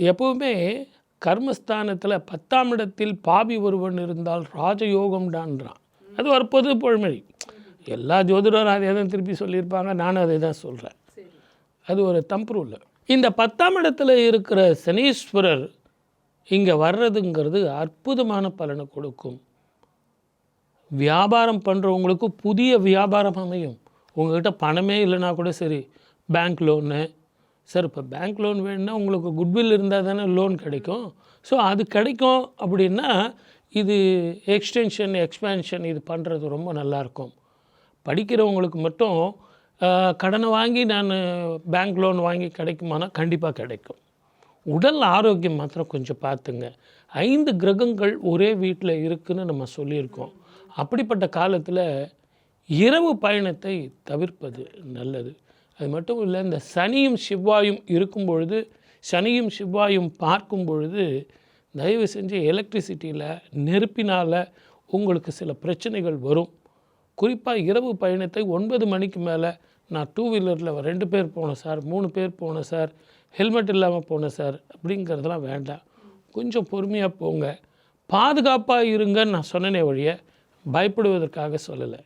எப்போவுமே கர்மஸ்தானத்தில் 10ஆம் இடத்தில் பாவி ஒருவன் இருந்தால் ராஜயோகம்டான்றான். அது ஒரு பொது பழமொழி. எல்லா ஜோதிடரும் அதே தான் திருப்பி சொல்லியிருப்பாங்க, நானும் அதை தான் சொல்கிறேன். அது ஒரு தம்புருள். இந்த 10ஆம் இடத்துல இருக்கிற சனீஸ்வரர் இங்கே வர்றதுங்கிறது அற்புதமான பலனை கொடுக்கும். வியாபாரம் பண்ணுறவங்களுக்கு புதிய வியாபாரம் அமையும். உங்கள்கிட்ட பணமே இல்லைனா கூட சரி, பேங்க் லோனு சார், இப்போ பேங்க் லோன் வேணும்னா உங்களுக்கு குட்வில் இருந்தால் தானே லோன் கிடைக்கும். ஸோ அது கிடைக்கும் அப்படின்னா இது எக்ஸ்டென்ஷன் எக்ஸ்பேன்ஷன் இது பண்ணுறது ரொம்ப நல்லாயிருக்கும். படிக்கிறவங்களுக்கு மட்டும் கடனை வாங்கி நான் பேங்க் லோன் வாங்கி கிடைக்குமானா கண்டிப்பாக கிடைக்கும். உடல் ஆரோக்கியம் மாத்திரம் கொஞ்சம் பார்த்துங்க. 5 கிரகங்கள் ஒரே வீட்டில் இருக்குதுன்னு நம்ம சொல்லியிருக்கோம். அப்படிப்பட்ட காலத்தில் இரவு பயணத்தை தவிர்ப்பது நல்லது. அது மட்டும் இல்லை, இந்த சனியும் செவ்வாயும் இருக்கும் பொழுது, சனியும் செவ்வாயும் பார்க்கும் பொழுது தயவு செஞ்சு எலக்ட்ரிசிட்டியில் நெருப்பினால் உங்களுக்கு சில பிரச்சனைகள் வரும். குறிப்பாக இரவு பயணத்தை 9 மணிக்கு மேலே, நான் 2 வீலரில் 2 பேர் போனேன் சார், 3 பேர் போனேன் சார், ஹெல்மெட் இல்லாமல் போனேன் சார் அப்படிங்கிறதெல்லாம் வேண்டாம். கொஞ்சம் பொறுமையாக போங்க, பாதுகாப்பாக இருங்கன்னு நான் சொன்னனே ஒழிய பயப்படுவதற்காக சொல்லலை.